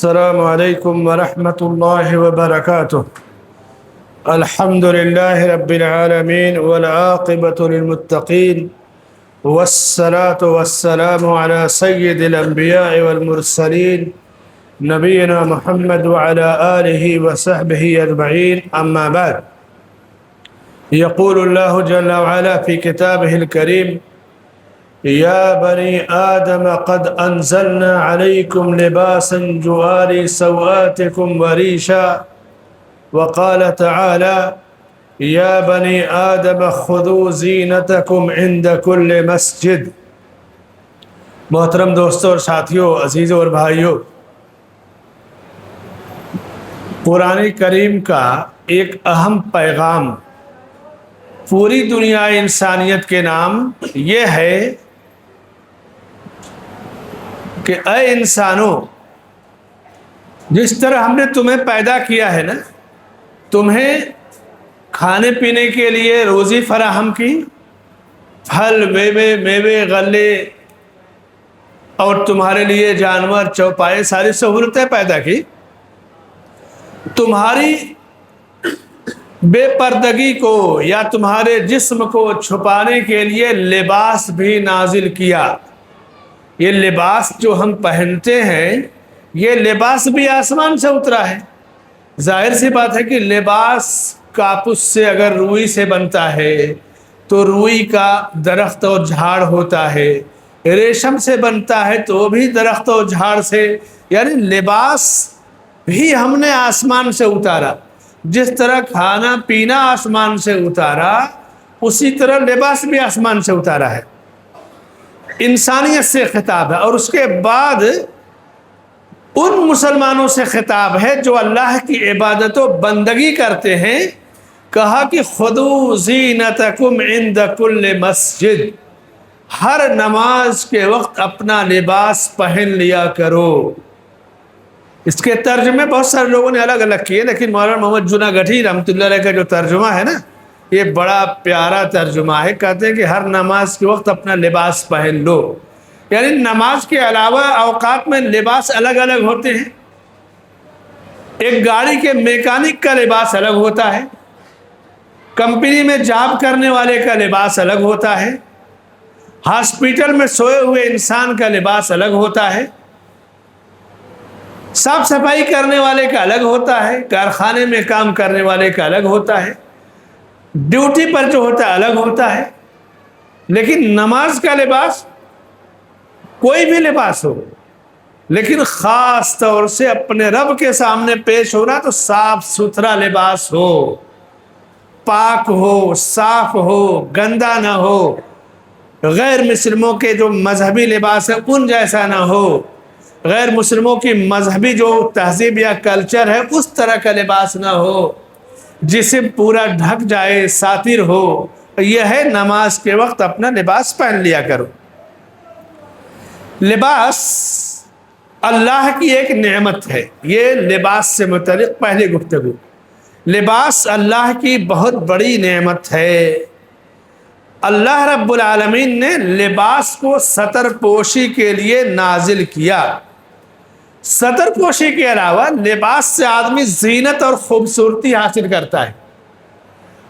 السلام عليكم ورحمة الله وبركاته. الحمد لله رب العالمين والعاقبة للمتقين والصلاة والسلام على سيد الأنبياء والمرسلين نبينا محمد وعلى آله وصحبه أجمعين. أما بعد، يقول الله جل وعلا في كتابه الكريم: يا بني آدم قد أنزلنا عليكم لباسا يواري سوآتكم وريشا. وقال تعالى: يا بني آدم خذوا زينتكم عند كل مسجد. محترم دوستوں اور ساتھیوں، عزیزوں اور بھائیوں، قرآن کریم کا ایک اہم پیغام پوری دنیا انسانیت کے نام یہ ہے کہ اے انسانوں، جس طرح ہم نے تمہیں پیدا کیا ہے نا، تمہیں کھانے پینے کے لیے روزی فراہم کی، پھل میوے غلے اور تمہارے لیے جانور چوپائے ساری سہولتیں پیدا کی، تمہاری بے پردگی کو یا تمہارے جسم کو چھپانے کے لیے لباس بھی نازل کیا. یہ لباس جو ہم پہنتے ہیں، یہ لباس بھی آسمان سے اترا ہے. ظاہر سی بات ہے کہ لباس کاپس سے اگر روئی سے بنتا ہے تو روئی کا درخت اور جھاڑ ہوتا ہے، ریشم سے بنتا ہے تو بھی درخت اور جھاڑ سے، یعنی لباس بھی ہم نے آسمان سے اتارا. جس طرح کھانا پینا آسمان سے اتارا، اسی طرح لباس بھی آسمان سے اتارا ہے. انسانیت سے خطاب ہے، اور اس کے بعد ان مسلمانوں سے خطاب ہے جو اللہ کی عبادت و بندگی کرتے ہیں. کہا کہ خذوا زینتکم عند کل مسجد، ہر نماز کے وقت اپنا لباس پہن لیا کرو. اس کے ترجمے بہت سارے لوگوں نے الگ الگ کیے، لیکن مولانا محمد جناگڑھی رحمۃ اللہ علیہ کا جو ترجمہ ہے نا، یہ بڑا پیارا ترجمہ ہے. کہتے ہیں کہ ہر نماز کے وقت اپنا لباس پہن لو، یعنی نماز کے علاوہ اوقات میں لباس الگ الگ ہوتے ہیں. ایک گاڑی کے میکینک کا لباس الگ ہوتا ہے، کمپنی میں جاب کرنے والے کا لباس الگ ہوتا ہے، ہاسپٹل میں سوئے ہوئے انسان کا لباس الگ ہوتا ہے، صاف صفائی کرنے والے کا الگ ہوتا ہے، کارخانے میں کام کرنے والے کا الگ ہوتا ہے، ڈیوٹی پر جو ہوتا ہے الگ ہوتا ہے. لیکن نماز کا لباس کوئی بھی لباس ہو، لیکن خاص طور سے اپنے رب کے سامنے پیش ہونا تو صاف ستھرا لباس ہو، پاک ہو، صاف ہو، گندا نہ ہو. غیر مسلموں کے جو مذہبی لباس ہے ان جیسا نہ ہو، غیر مسلموں کی مذہبی جو تہذیب یا کلچر ہے اس طرح کا لباس نہ ہو، جسم پورا ڈھک جائے، ساتر ہو. یہ ہے نماز کے وقت اپنا لباس پہن لیا کرو. لباس اللہ کی ایک نعمت ہے. یہ لباس سے متعلق پہلے گفتگو. لباس اللہ کی بہت بڑی نعمت ہے. اللہ رب العالمین نے لباس کو ستر پوشی کے لیے نازل کیا. ستر پوشی کے علاوہ لباس سے آدمی زینت اور خوبصورتی حاصل کرتا ہے.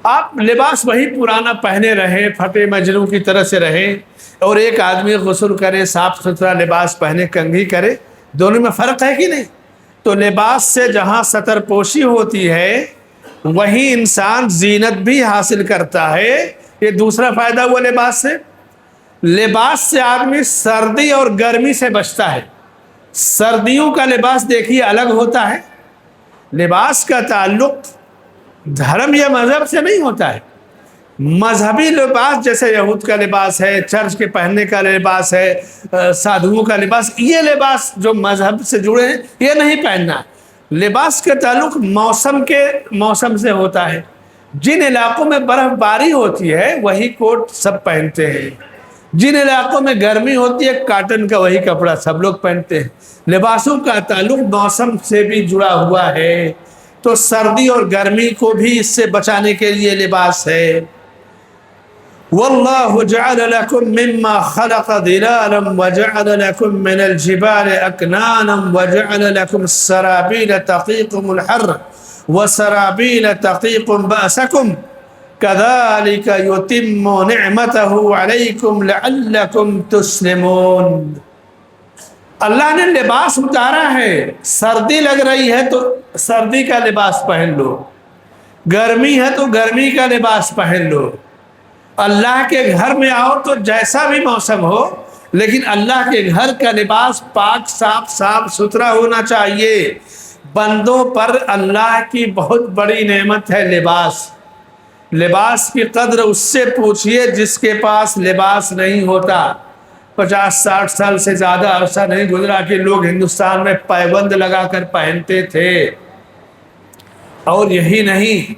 آپ لباس وہی پرانا پہنے رہیں، پھٹے مجنوں کی طرح سے رہیں، اور ایک آدمی غسل کرے، صاف ستھرا لباس پہنے، کنگھی کرے، دونوں میں فرق ہے کہ نہیں؟ تو لباس سے جہاں ستر پوشی ہوتی ہے وہیں انسان زینت بھی حاصل کرتا ہے. یہ دوسرا فائدہ ہوا لباس سے. لباس سے آدمی سردی اور گرمی سے بچتا ہے. سردیوں کا لباس دیکھیے الگ ہوتا ہے. لباس کا تعلق دھرم یا مذہب سے نہیں ہوتا ہے. مذہبی لباس جیسے یہود کا لباس ہے، چرچ کے پہننے کا لباس ہے، سادھوؤں کا لباس، یہ لباس جو مذہب سے جڑے ہیں یہ نہیں پہننا. لباس کا تعلق موسم سے ہوتا ہے. جن علاقوں میں برف باری ہوتی ہے وہی کوٹ سب پہنتے ہیں، جن علاقوں میں گرمی ہوتی ہے کاٹن کا وہی کپڑا سب لوگ پہنتے ہیں. لباسوں کا تعلق موسم سے بھی جڑا ہوا ہے، تو سردی اور گرمی کو بھی اس سے بچانے کے لیے لباس ہے. واللہ جعل لکم مما خلق ظلالا وجعل لکم من الجبال اکنانا وجعل لکم سرابیل تقیکم الحر وسرابیل تقیکم بأسکم کذالک یتم نعمتہ علیکم لعلکم تسلمون۔ اللہ نے لباس اتارا ہے، سردی لگ رہی ہے تو سردی کا لباس پہن لو، گرمی ہے تو گرمی کا لباس پہن لو۔ اللہ کے گھر میں آؤ تو جیسا بھی موسم ہو، لیکن اللہ کے گھر کا لباس پاک صاف ستھرا ہونا چاہیے۔ بندوں پر اللہ کی بہت بڑی نعمت ہے لباس۔ لباس کی قدر اس سے پوچھئے جس کے پاس لباس نہیں ہوتا۔ 50-60 سال سے زیادہ عرصہ نہیں گزرا کہ لوگ ہندوستان میں پائبند لگا کر پہنتے تھے، اور یہی نہیں،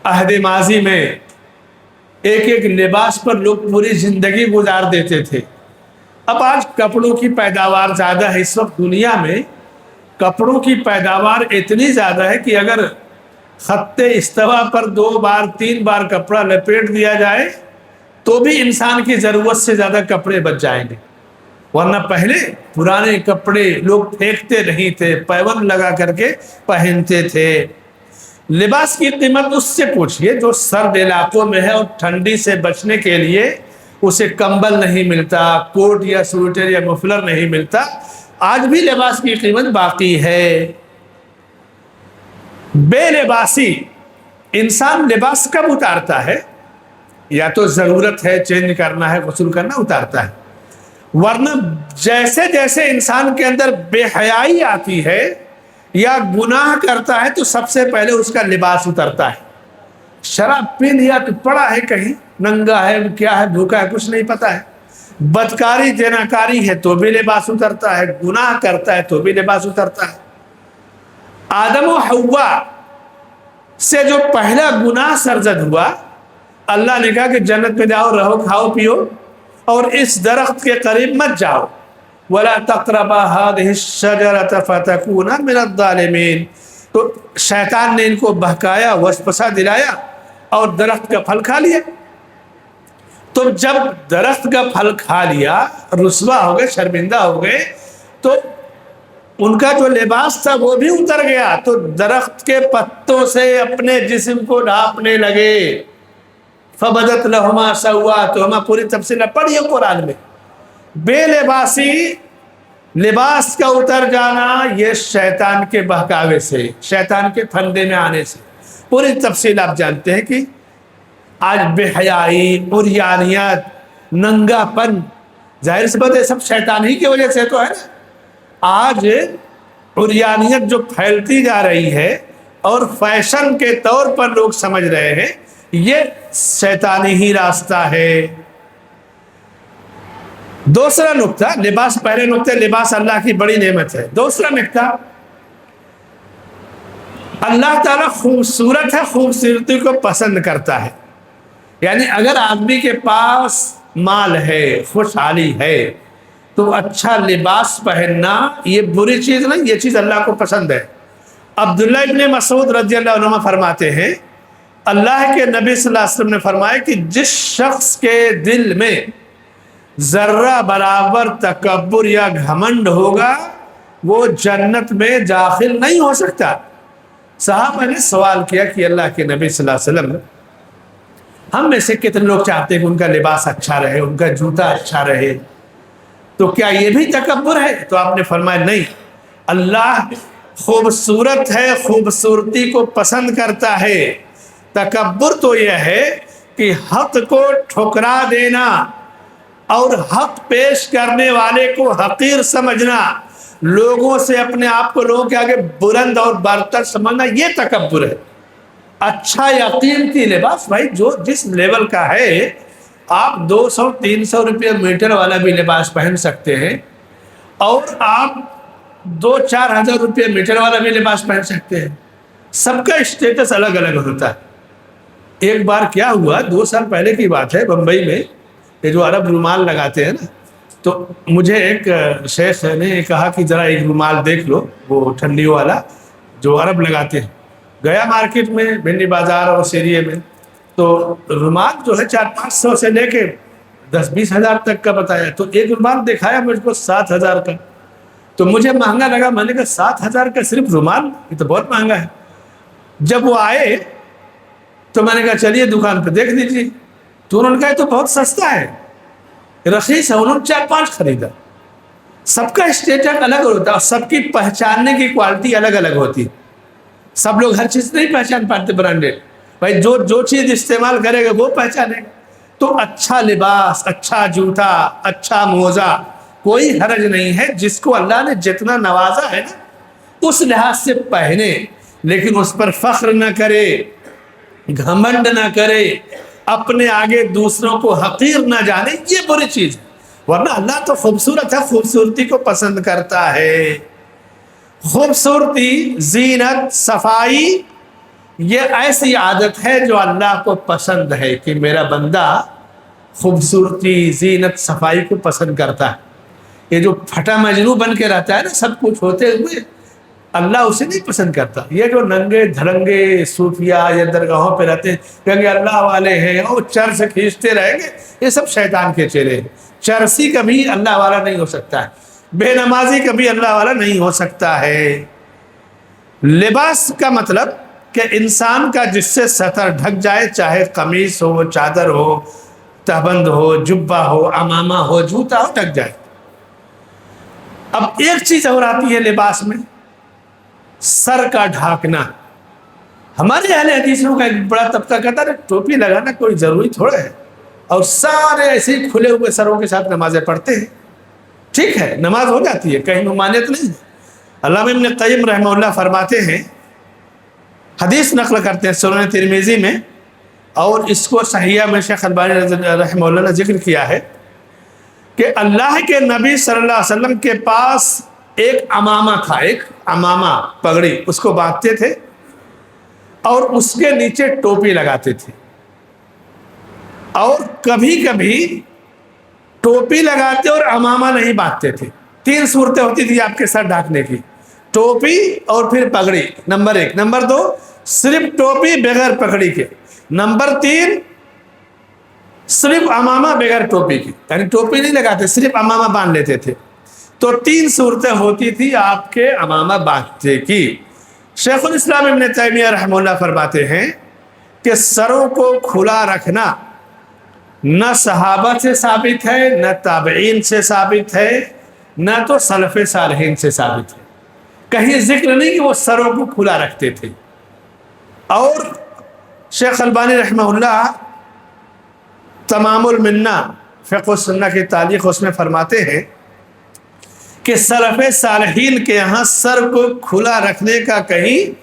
عہد ماضی میں ایک ایک لباس پر لوگ پوری زندگی گزار دیتے تھے۔ اب آج کپڑوں کی پیداوار زیادہ ہے، اس وقت دنیا میں کپڑوں کی پیداوار اتنی زیادہ ہے کہ اگر خط استوا پر 2 بار 3 بار کپڑا لپیٹ دیا جائے تو بھی انسان کی ضرورت سے زیادہ کپڑے بچ جائیں گے، ورنہ پہلے پرانے کپڑے لوگ پھینکتے نہیں تھے، پیوند لگا کر کے پہنتے تھے۔ لباس کی قیمت اس سے پوچھئے جو سرد علاقوں میں ہے اور ٹھنڈی سے بچنے کے لیے اسے کمبل نہیں ملتا، کوٹ یا سویٹر یا مفلر نہیں ملتا، آج بھی لباس کی قیمت باقی ہے۔ بے لباسی انسان لباس کب اتارتا ہے؟ یا تو ضرورت ہے، چینج کرنا ہے، غسل کرنا، اتارتا ہے، ورنہ جیسے جیسے انسان کے اندر بے حیائی آتی ہے یا گناہ کرتا ہے تو سب سے پہلے اس کا لباس اترتا ہے۔ شراب پی لیا تو پڑا ہے کہیں، ننگا ہے، کیا ہے، بھوکا ہے، کچھ نہیں پتا ہے۔ بدکاری جناکاری ہے تو بھی لباس اترتا ہے، گناہ کرتا ہے تو بھی لباس اترتا ہے۔ آدم و حوا سے جو پہلا گناہ سرزد ہوا، اللہ نے کہا کہ جنت میں جاؤ، رہو، کھاؤ پیو، اور اس درخت کے قریب مت جاؤ۔ وَلَا تَقْرَبَا هَٰذِهِ الشَّجَرَةَ فَتَكُونَ مِنَ الظَّالِمِينَ۔ تو شیطان نے ان کو بہکایا، وسوسہ دلایا اور درخت کا پھل کھا لیا۔ تو جب درخت کا پھل کھا لیا، رسوا ہو گئے، شرمندہ ہو گئے، تو ان کا جو لباس تھا وہ بھی اتر گیا، تو درخت کے پتوں سے اپنے جسم کو ڈھانپنے لگے۔ فَبَدَتْ لَهُمَا سَوْآتُهُمَا، پوری تفصیل پڑھیے قرآن میں۔ بے لباسی، لباس کا اتر جانا، یہ شیطان کے بہکاوے سے، شیطان کے پھندے میں آنے سے۔ پوری تفصیل آپ جانتے ہیں کہ آج بے حیائی، عریانیت، ننگا پن، ظاہر سی بات ہے سب شیطان ہی کی وجہ سے تو ہے نا۔ آج عریانیت جو پھیلتی جا رہی ہے اور فیشن کے طور پر لوگ سمجھ رہے ہیں، یہ شیطانی ہی راستہ ہے۔ دوسرا نقطہ، لباس پہلے نقطہ، لباس اللہ کی بڑی نعمت ہے۔ دوسرا نقطہ، اللہ تعالیٰ خوبصورت ہے، خوبصورتی کو پسند کرتا ہے۔ یعنی اگر آدمی کے پاس مال ہے، خوشحالی ہے، تو اچھا لباس پہننا یہ بری چیز نہیں، یہ چیز اللہ کو پسند ہے۔ عبداللہ ابن مسعود رضی اللہ عنہ فرماتے ہیں، اللہ کے نبی صلی اللہ علیہ وسلم نے فرمایا کہ جس شخص کے دل میں ذرہ برابر تکبر یا گھمنڈ ہوگا وہ جنت میں داخل نہیں ہو سکتا۔ صحابہ نے سوال کیا کہ اللہ کے نبی صلی اللہ علیہ وسلم، ہم میں سے کتنے لوگ چاہتے ہیں کہ ان کا لباس اچھا رہے، ان کا جوتا اچھا رہے، تو کیا یہ بھی تکبر ہے؟ تو آپ نے فرمایا نہیں، اللہ خوبصورت ہے، خوبصورتی کو پسند کرتا ہے۔ تکبر تو یہ ہے کہ حق کو ٹھکرا دینا اور حق پیش کرنے والے کو حقیر سمجھنا، لوگوں سے اپنے آپ کو لوگوں کے آگے بلند اور برتر سمجھنا، یہ تکبر ہے۔ اچھا یا قیمتی لباس، بھائی جو جس لیول کا ہے، آپ 200-300 روپے میٹر والا بھی لباس پہن سکتے ہیں، اور آپ 2-4 ہزار روپے میٹر والا بھی لباس پہن سکتے ہیں۔ سب کا اسٹیٹس الگ الگ ہوتا ہے۔ ایک بار کیا ہوا، 2 سال پہلے کی بات ہے، بمبئی میں یہ جو عرب رومال لگاتے ہیں نا، تو مجھے ایک شیخ نے کہا کہ ذرا ایک رومال دیکھ لو، وہ ٹھنڈی والا جو عرب لگاتے ہیں۔ گیا مارکیٹ میں، بھنڈی بازار اور اس ایریے میں، تو رومال جو ہے 400-500 سے لے کے 10-20 ہزار تک کا بتایا، تو ایک رومال دکھایا مجھ کو 7,000 کا، تو مجھے مہنگا لگا، میں نے کہا 7,000 کا صرف رومال، یہ تو بہت مہنگا ہے۔ جب وہ آئے تو میں نے کہا چلیے دکان پہ دیکھ لیجیے، تو انہوں نے کہا یہ تو بہت سستا ہے، رخیص ہے، انہوں نے 4-5 خریدا۔ سب کا اسٹیٹس الگ ہوتا ہے اور سب کی پہچاننے کی کوالٹی الگ الگ ہوتی، سب لوگ ہر چیز نہیں پہچان پاتے برانڈیڈ، بھائی جو چیز استعمال کرے گا وہ پہچانے گا۔ تو اچھا لباس، اچھا جوتا، اچھا موزہ، کوئی حرج نہیں ہے، جس کو اللہ نے جتنا نوازا ہے نا اس لحاظ سے پہنے، لیکن اس پر فخر نہ کرے، گھمنڈ نہ کرے، اپنے آگے دوسروں کو حقیر نہ جانے، یہ بری چیز ہے۔ ورنہ اللہ تو خوبصورت ہے، خوبصورتی کو پسند کرتا ہے۔ خوبصورتی، زینت، صفائی، یہ ایسی عادت ہے جو اللہ کو پسند ہے کہ میرا بندہ خوبصورتی، زینت، صفائی کو پسند کرتا ہے۔ یہ جو پھٹا مجنو بن کے رہتا ہے نا سب کچھ ہوتے ہوئے، اللہ اسے نہیں پسند کرتا۔ یہ جو ننگے دھڑنگے صوفیہ یا درگاہوں پہ رہتے ہیں کہیں اللہ والے ہیں اور چرس کھینچتے رہیں گے، یہ سب شیطان کے چہرے ہیں۔ چرسی کبھی اللہ والا نہیں ہو سکتا ہے، بے نمازی کبھی اللہ والا نہیں ہو سکتا ہے۔ لباس کا مطلب کہ انسان کا جس سے سطر ڈھک جائے، چاہے قمیص ہو، چادر ہو، تہبند ہو، جبہ ہو، عمامہ ہو، جوتا ہو، ڈھک جائے۔ اب ایک چیز اور آتی ہے لباس میں، سر کا ڈھانکنا۔ ہمارے اہل حدیثوں کا ایک بڑا طبقہ کہتا ہے ٹوپی لگانا کوئی ضروری تھوڑا ہے، اور سارے ایسے ہی کھلے ہوئے سروں کے ساتھ نمازیں پڑھتے ہیں۔ ٹھیک ہے، نماز ہو جاتی ہے، کہیں ممانعت نہیں ہے۔ علامہ ابن قیم رحمہ اللہ فرماتے ہیں، حدیث نقل کرتے ہیں سنن ترمذی میں، اور اس کو صحیحہ میں شیخ البانی رحمہ اللہ نے ذکر کیا ہے کہ اللہ کے نبی صلی اللہ علیہ وسلم کے پاس ایک عمامہ تھا، ایک عمامہ پگڑی، اس کو باندھتے تھے اور اس کے نیچے ٹوپی لگاتے تھے، اور کبھی کبھی ٹوپی لگاتے اور عمامہ نہیں باندھتے تھے۔ 3 صورتیں ہوتی تھی آپ کے سر ڈھانکنے کی، ٹوپی اور پھر پگڑی، نمبر 1۔ نمبر 2 صرف ٹوپی بغیر پگڑی کے، نمبر 3 صرف عمامہ بغیر ٹوپی کی، یعنی ٹوپی نہیں لگاتے، صرف عمامہ باندھ لیتے تھے۔ تو 3 صورتیں ہوتی تھی آپ کے عمامہ باندھنے کی۔ شیخ الاسلام ابن تیمیہ رحمہ اللہ فرماتے ہیں کہ سروں کو کھلا رکھنا نہ صحابہ سے ثابت ہے، نہ تابعین سے ثابت ہے، نہ تو سلف صالحین سے ثابت ہے۔ کہیں ذکر نہیں کہ وہ سروں کو کھلا رکھتے تھے۔ اور شیخ البانی رحمہ اللہ تمام المنہ فقہ السنہ کی تعلیق اس میں فرماتے ہیں کہ سلف صالحین کے یہاں سر کو کھلا رکھنے کا کہیں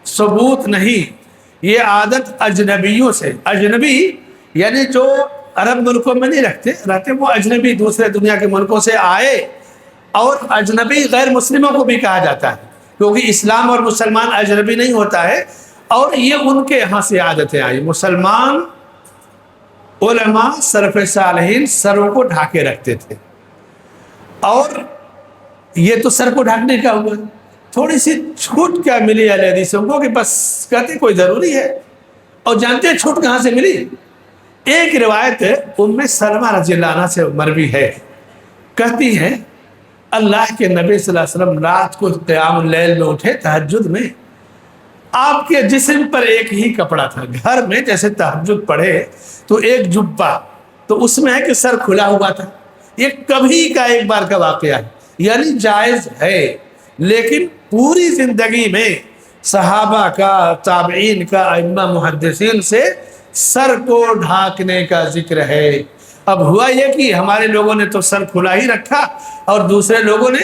ثبوت نہیں، یہ عادت اجنبیوں سے، اجنبی یعنی جو عرب ملکوں میں نہیں رہتے، وہ اجنبی دوسرے دنیا کے ملکوں سے آئے، اور اجنبی غیر مسلموں کو بھی کہا جاتا ہے کیونکہ اسلام اور مسلمان اجنبی نہیں ہوتا ہے، اور یہ ان کے یہاں سے عادتیں آئی۔ مسلمان علماء سلف صالحین سروں کو ڈھانکے رکھتے تھے، اور یہ تو سر کو ڈھانکنے کا ہوا۔ تھوڑی سی چھوٹ کیا ملی اہل حدیثوں کو کہ بس کہتے کوئی ضروری ہے، اور جانتے ہیں چھوٹ کہاں سے ملی؟ ایک روایت ام سلمہ رضی اللہ عنہ سے مروی ہے، کہتی ہیں اللہ کے نبی صلی اللہ علیہ وسلم رات کو قیام اللیل میں اٹھے، تہجد میں، آپ کے جسم پر ایک ہی کپڑا تھا، گھر میں جیسے تہجد پڑھے تو ایک جبہ، تو اس میں ہے کہ سر کھلا ہوا تھا۔ یہ کبھی کا ایک بار کا واقعہ ہے، یعنی جائز ہے، لیکن پوری زندگی میں صحابہ کا، تابعین کا، ائمہ محدثین سے سر کو ڈھانکنے کا ذکر ہے۔ اب ہوا یہ کہ ہمارے لوگوں نے تو سر کھلا ہی رکھا، اور دوسرے لوگوں نے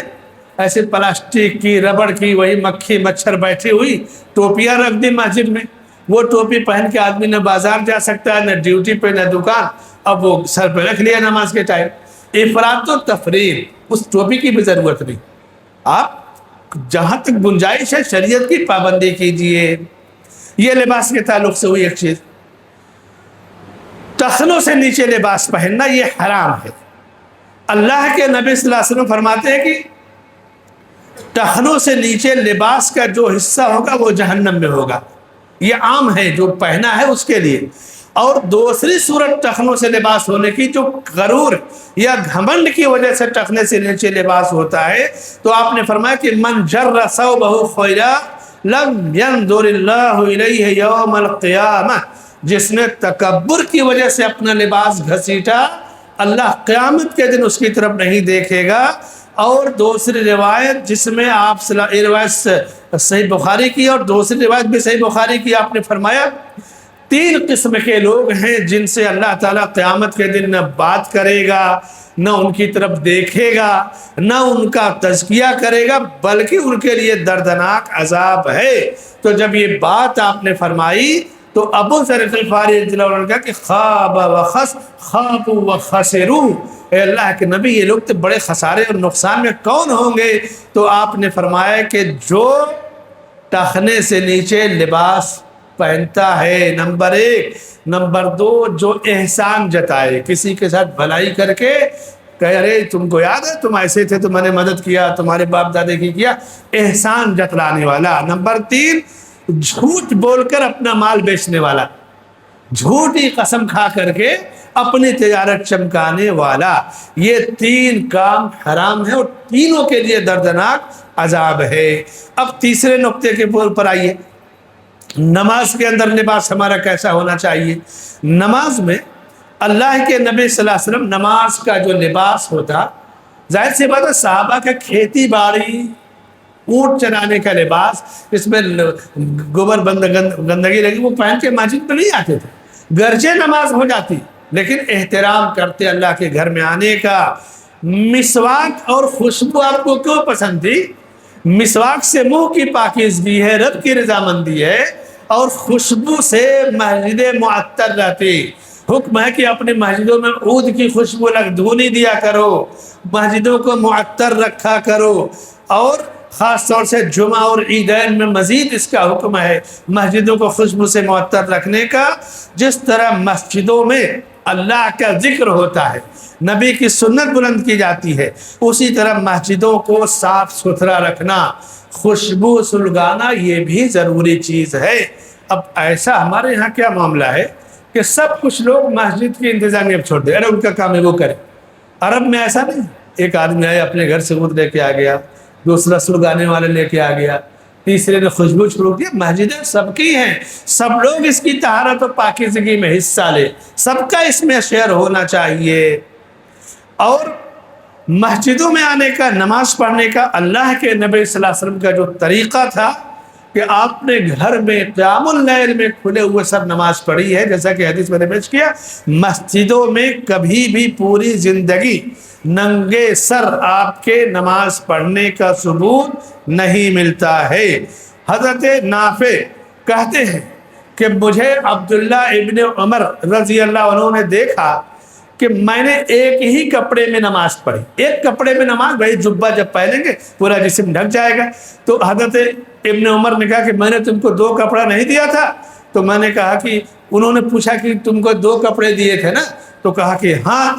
ایسے پلاسٹک کی، ربڑ کی، وہی مکھی مچھر بیٹھی ہوئی ٹوپیاں رکھ دی مسجد میں۔ وہ ٹوپی پہن کے آدمی نہ بازار جا سکتا ہے، نہ ڈیوٹی پہ، نہ دکان، اب وہ سر پہ رکھ لیا نماز کے ٹائم۔ افراط و تفریط، اس ٹوپی کی بھی ضرورت نہیں، آپ جہاں تک گنجائش ہے شریعت کی پابندی کیجئے۔ یہ لباس کے تعلق سے ہوئی ایک چیز۔ ٹخنوں سے نیچے لباس پہننا یہ حرام ہے۔ اللہ کے نبی صلی اللہ علیہ وسلم فرماتے ہیں کہ ٹخنوں سے نیچے لباس کا جو حصہ ہوگا وہ جہنم میں ہوگا۔ یہ عام ہے، جو پہنا ہے اس کے لیے، اور دوسری صورت ٹخنوں سے لباس ہونے کی جو غرور یا گھمنڈ کی وجہ سے ٹخنے سے نیچے لباس ہوتا ہے، تو آپ نے فرمایا کہ من جر ثوبہ خیلا لم ينظر اللہ الیہ یوم القیامہ، جس نے تکبر کی وجہ سے اپنا لباس گھسیٹا، اللہ قیامت کے دن اس کی طرف نہیں دیکھے گا۔ اور دوسری روایت جس میں آپ یہ روایت صحیح بخاری کی اور دوسری روایت بھی صحیح بخاری کی، آپ نے فرمایا 3 قسم کے لوگ ہیں جن سے اللہ تعالیٰ قیامت کے دن نہ بات کرے گا، نہ ان کی طرف دیکھے گا، نہ ان کا تزکیہ کرے گا، بلکہ ان کے لیے دردناک عذاب ہے۔ تو جب یہ بات آپ نے فرمائی تو ابو ذر غفاری رضی اللہ عنہ نے کہا کہ خواب و خسروا، اے اللہ کے نبی یہ لوگ تو بڑے خسارے اور نقصان میں کون ہوں گے؟ تو آپ نے فرمایا کہ جو ٹخنے سے نیچے لباس پہنتا ہے، نمبر 1، نمبر 2 جو احسان جتائے، کسی کے ساتھ بھلائی کر کے کہہ رہے تم کو یاد ہے تم ایسے تھے تو میں نے مدد کیا، تمہارے باپ دادے کی کیا، احسان جتلانے والا۔ نمبر 3 جھوٹ بول کر اپنا مال بیچنے والا، جھوٹی قسم کھا کر کے اپنی تجارت چمکانے والا۔ یہ 3 کام حرام ہے اور تینوں کے لیے دردناک عذاب ہے۔ اب تیسرے نقطے کے پر آئیے، نماز کے اندر لباس ہمارا کیسا ہونا چاہیے؟ نماز میں اللہ کے نبی صلی اللہ علیہ وسلم نماز کا جو لباس ہوتا، ظاہر سی بات ہے صحابہ کا کھیتی باڑی اونٹ چرانے کا لباس، اس میں گوبر گندگی لگی، وہ پہن کے مسجد میں نہیں آتے تھے، گرجے نماز ہو جاتی، لیکن احترام کرتے اللہ کے گھر میں آنے کا۔ مسواک اور خوشبو آپ کو کیوں پسند تھی؟ مسواک سے منہ کی پاکیزگی ہے، رب کی رضامندی ہے، اور خوشبو سے مسجدیں معطر رہتی۔ حکم ہے کہ اپنی مسجدوں میں عود کی خوشبو دھونی دیا کرو، مسجدوں کو معطر رکھا کرو، اور خاص طور سے جمعہ اور عیدین میں مزید اس کا حکم ہے مسجدوں کو خوشبو سے معطر رکھنے کا۔ جس طرح مسجدوں میں اللہ کا ذکر ہوتا ہے، نبی کی سنت بلند کی جاتی ہے، اسی طرح مسجدوں کو صاف ستھرا رکھنا، خوشبو سلگانا یہ بھی ضروری چیز ہے۔ اب ایسا ہمارے یہاں کیا معاملہ ہے کہ سب کچھ لوگ مسجد کی انتظامیہ چھوڑ دیں، ارے ان کا کام ہے وہ کرے۔ عرب میں ایسا نہیں، ایک آدمی آیا اپنے گھر سے عود لے کے آ گیا، دوسرا سلگانے والے لے کے آ گیا، تیسرے نے خوشبو چھوڑ دیا۔ مسجدیں سب کی ہیں، سب لوگ اس کی طہارت و پاکیزگی میں حصہ لے، سب کا اس میں شیئر ہونا چاہیے۔ اور مسجدوں میں آنے کا، نماز پڑھنے کا اللہ کے نبی صلی اللہ علیہ وسلم کا جو طریقہ تھا کہ آپ نے گھر میں قیام اللیل میں کھلے ہوئے سر نماز پڑھی ہے، جیسا کہ حدیث میں نے پیش کیا۔ مسجدوں میں کبھی بھی پوری زندگی ننگے سر آپ کے نماز پڑھنے کا ثبوت نہیں ملتا ہے۔ حضرت نافع کہتے ہیں کہ مجھے عبداللہ ابن عمر رضی اللہ عنہ نے دیکھا کہ میں نے ایک ہی کپڑے میں نماز پڑھی، ایک کپڑے میں نماز، بھائی جبہ جب پہنیں گے پورا جسم ڈھک جائے گا۔ تو حضرت ابن عمر نے کہا کہ میں نے تم کو 2 کپڑا نہیں دیا تھا؟ تو میں نے کہا کہ انہوں نے پوچھا کہ تم کو 2 کپڑے دیے تھے نا؟ تو کہا کہ ہاں۔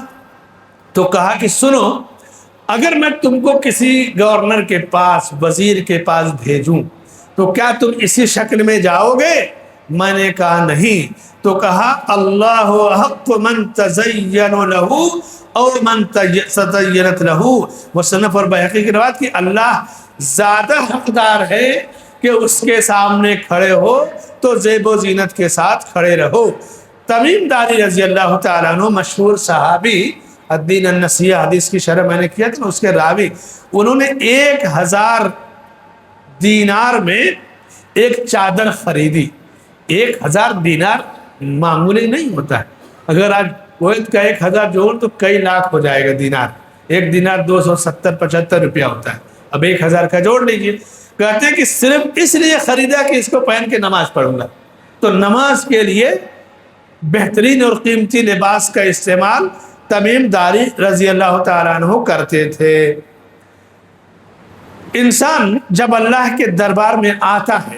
تو کہا کہ سنو، اگر میں تم کو کسی گورنر کے پاس، وزیر کے پاس بھیجوں تو کیا تم اسی شکل میں جاؤ گے؟ میں نے کہا نہیں۔ تو کہا اللہ حق من تزین له او من تزینت له، مصنف اور بحقی کی روایت کی اللہ زیادہ حقدار ہے کہ اس کے سامنے کھڑے ہو تو زیب و زینت کے ساتھ کھڑے رہو۔ تمیم داری رضی اللہ تعالیٰ عنہ مشہور صحابی، الدین النصیحہ حدیث کی شرح میں نے کیا تھا، اس کے راوی، انہوں نے 1000 دینار میں ایک چادر خریدی۔ 1000 دینار معمولی نہیں ہوتا ہے، اگر آج کویت کا 1000 جوڑ تو کئی لاکھ ہو جائے گا دینار، ایک دینار 270-75 روپیہ ہوتا ہے، اب 1000 کا جوڑ لیجئے۔ کہتے ہیں کہ صرف اس لیے خریدا کہ اس کو پہن کے نماز پڑھوں گا۔ تو نماز کے لیے بہترین اور قیمتی لباس کا استعمال تمیم داری رضی اللہ تعالیٰ عنہ کرتے تھے۔ انسان جب اللہ کے دربار میں آتا ہے